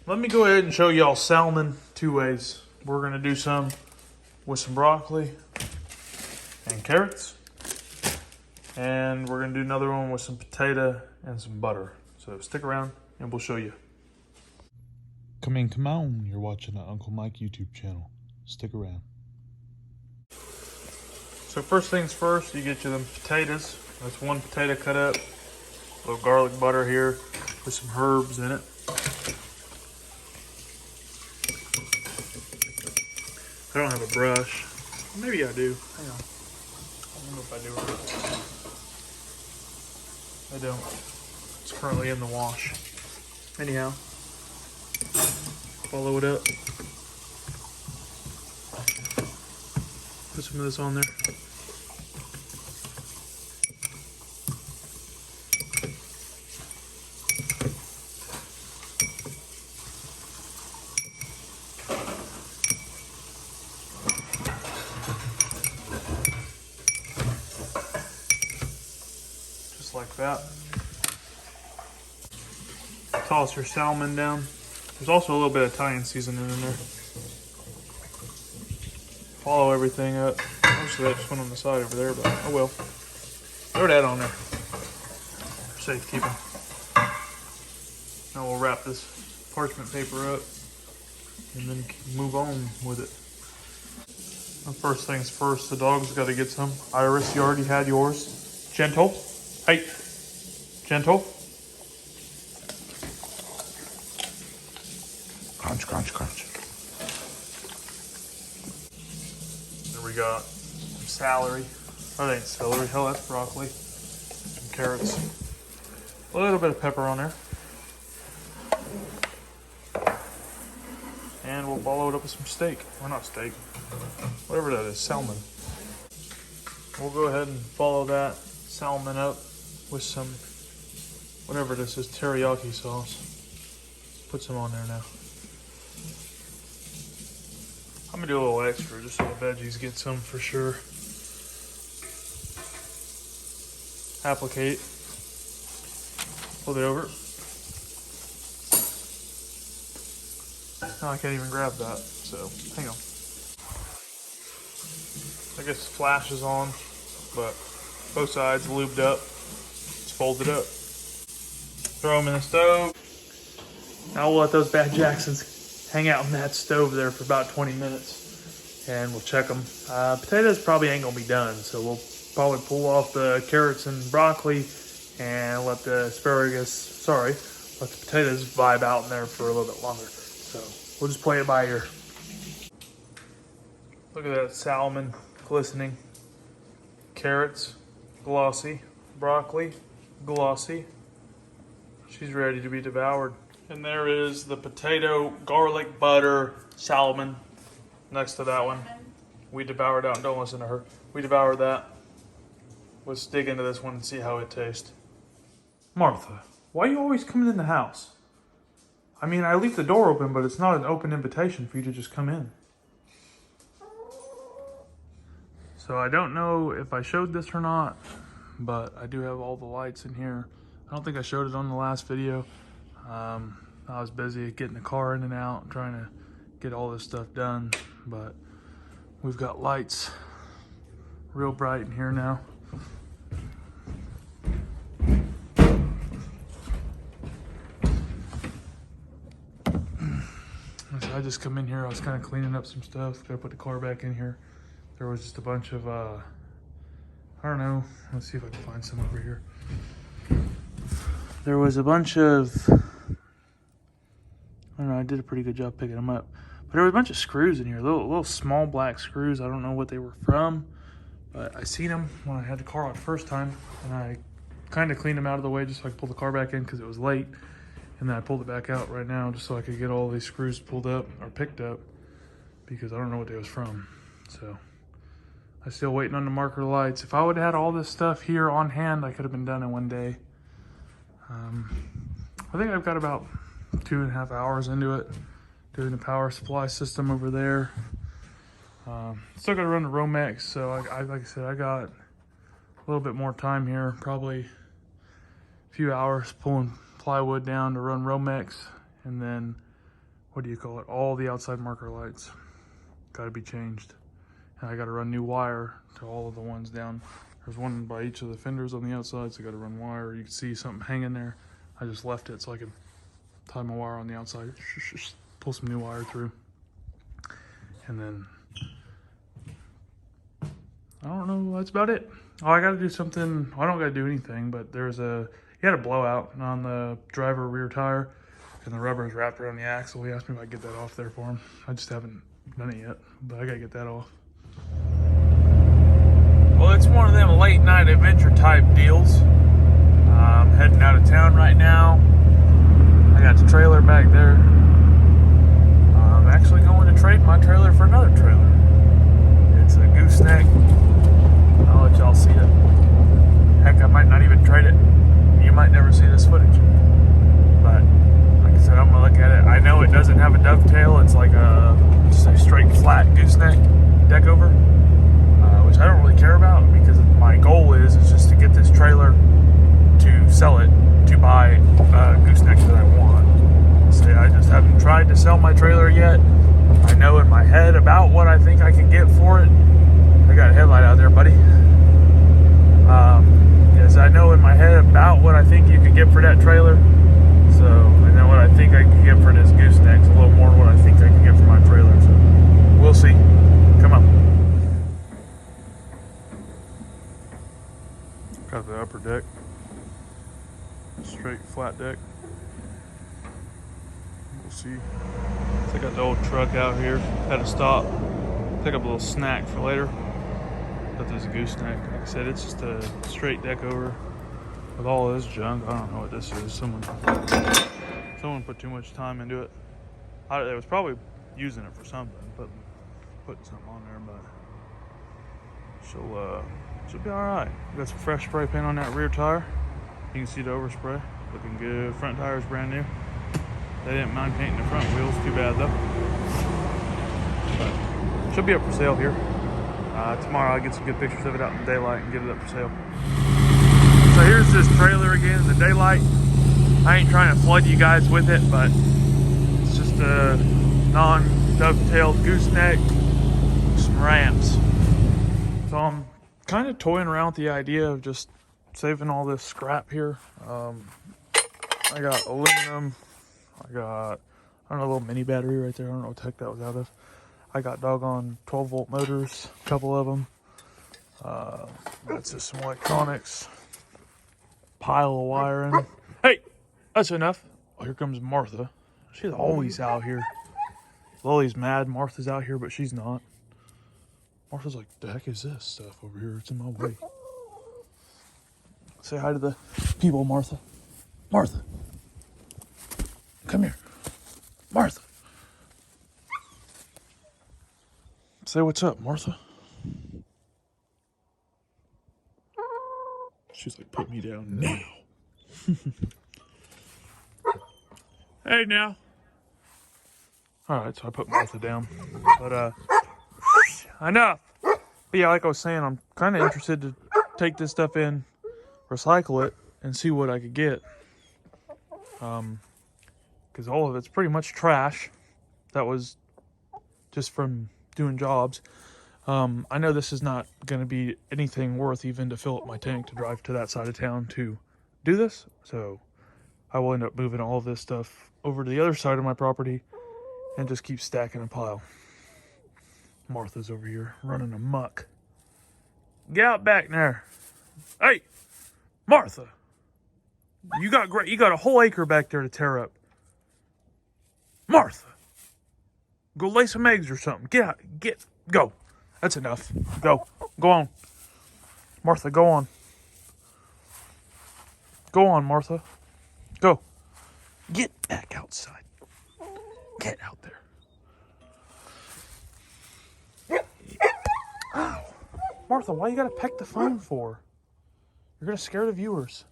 Let me go ahead and show y'all salmon two ways. We're gonna do some with some broccoli and carrots. And we're gonna do another one with some potato and some butter. So stick around and we'll show you. Come on, you're watching the Uncle Mike YouTube channel. Stick around. So first things first, you get you them potatoes. That's one potato cut up. A little garlic butter here with some herbs in it. I don't have a brush. Maybe I do. Hang on. I don't know if I do or not. I don't. It's currently in the wash. Anyhow, follow it up. Put some of this on there. Like that. Toss your salmon down. There's also a little bit of Italian seasoning in there. Follow everything up. Most of that just went on the side over there, but oh well. Throw that on there for safekeeping. Now we'll wrap this parchment paper up and then move on with it. First things first, the dog's got to get some. Iris, you already had yours. Gentle. Hey, gentle. Crunch, crunch, crunch. Then we got some celery. That ain't celery, hell, that's broccoli. Some carrots. A little bit of pepper on there. And we'll follow it up with some steak. Or not steak. Whatever that is, salmon. We'll go ahead and follow that salmon up with some, whatever this is, teriyaki sauce. Put some on there now. I'm gonna do a little extra just so the veggies get some for sure. Applicate. Flip it over. Now I can't even grab that, so hang on. I guess flash is on, but both sides lubed up. Just fold it up. Throw them in the stove. Now we'll let those bad Jacksons hang out in that stove there for about 20 minutes. And we'll check them. Potatoes probably ain't gonna be done, so we'll probably pull off the carrots and broccoli and let the potatoes vibe out in there for a little bit longer. So we'll just play it by ear. Look at that salmon glistening. Carrots, glossy. Broccoli, glossy. She's ready to be devoured. And there is the potato, garlic, butter, salmon next to that one. We devoured that. Don't listen to her. We devoured that. Let's dig into this one and see how it tastes. Martha, why are you always coming in the house? I mean, I leave the door open, but it's not an open invitation for you to just come in. So I don't know if I showed this or not, but I do have all the lights in here. I don't think I showed it on the last video. I was busy getting the car in and out, trying to get all this stuff done, but we've got lights real bright in here now. So I just come in here, I was kind of cleaning up some stuff, gotta put the car back in here. There was just a bunch of, I don't know, let's see if I can find some over here. There was a bunch of, I don't know, I did a pretty good job picking them up. But there was a bunch of screws in here, little small black screws. I don't know what they were from, but I seen them when I had the car out the first time, and I kind of cleaned them out of the way just so I could pull the car back in because it was late. And then I pulled it back out right now just so I could get all these screws pulled up or picked up because I don't know what they was from. So I'm still waiting on the marker lights. If I would have had all this stuff here on hand, I could have been done in one day. I think I've got about 2.5 hours into it, doing the power supply system over there. Still got to run the Romex, so like I said, I got a little bit more time here, probably a few hours pulling plywood down to run Romex, and then what do you call it? All the outside marker lights got to be changed. And I got to run new wire to all of the ones down. There's one by each of the fenders on the outside, so I got to run wire. You can see something hanging there. I just left it so I could tie my wire on the outside. Just pull some new wire through. And then, I don't know, that's about it. Oh, I got to do something. I don't got to do anything, but he had a blowout on the driver rear tire, and the rubber is wrapped around the axle. He asked me if I could get that off there for him. I just haven't done it yet, but I got to get that off. Well, it's one of them late night adventure type deals. I'm heading out of town right now. I got the trailer back there. I'm actually going to trade my trailer for another trailer. It's a gooseneck. I'll let y'all see it. Heck, I might not even trade it. You might never see this footage. But like I said, I'm gonna look at it. I know it doesn't have a dovetail. It's like just a straight flat gooseneck deck over. Which I don't really care about, because my goal is just to get this trailer to sell it, to buy a gooseneck that I want. So I just haven't tried to sell my trailer yet. I know in my head about what I think I can get for it. I got a headlight out there, buddy. Yes, I know in my head about what I think you could get for that trailer. So I know what I think I can get for this gooseneck. It's a little more than what I think I can get for my trailer. So we'll see. Come on. Got the upper deck, straight flat deck. We'll see. So I got the old truck out here. Had to stop, pick up a little snack for later. But this gooseneck, like I said, it's just a straight deck over with all this junk. I don't know what this is. Someone put too much time into it. They was probably using it for something, putting something on there, but she'll be all right. Got some fresh spray paint on that rear tire. You can see the overspray, looking good. Front tire is brand new. They didn't mind painting the front wheels, too bad though. But she'll be up for sale here. Tomorrow I'll get some good pictures of it out in the daylight and get it up for sale. So here's this trailer again in the daylight. I ain't trying to flood you guys with it, but it's just a non-dovetailed gooseneck, some ramps. So I'm kind of toying around with the idea of just saving all this scrap here. I got aluminum. I got, a little mini battery right there. I don't know what the heck that was out of. I got doggone 12-volt motors, a couple of them. That's just some electronics. Pile of wiring. Hey, that's enough. Oh, here comes Martha. She's always out here. Lily's mad Martha's out here, but she's not. Martha's like, the heck is this stuff over here? It's in my way. Say hi to the people, Martha. Martha. Come here. Martha. Say what's up, Martha. She's like, put me down now. Hey, now. All right, so I put Martha down. But, enough. But yeah, like I was saying, I'm kind of interested to take this stuff in, recycle it, and see what I could get. Because all of it's pretty much trash. That was just from doing jobs. I know this is not going to be anything worth even to fill up my tank to drive to that side of town to do this. So I will end up moving all of this stuff over to the other side of my property and just keep stacking a pile. Martha's over here running amok. Get out back there. Hey, Martha. You got a whole acre back there to tear up. Martha. Go lay some eggs or something. Get out. Go. That's enough. Go on. Martha, go on. Go on, Martha. Go. Get back outside. Get out there. Ow. Martha, why you gotta peck the phone for? You're gonna scare the viewers.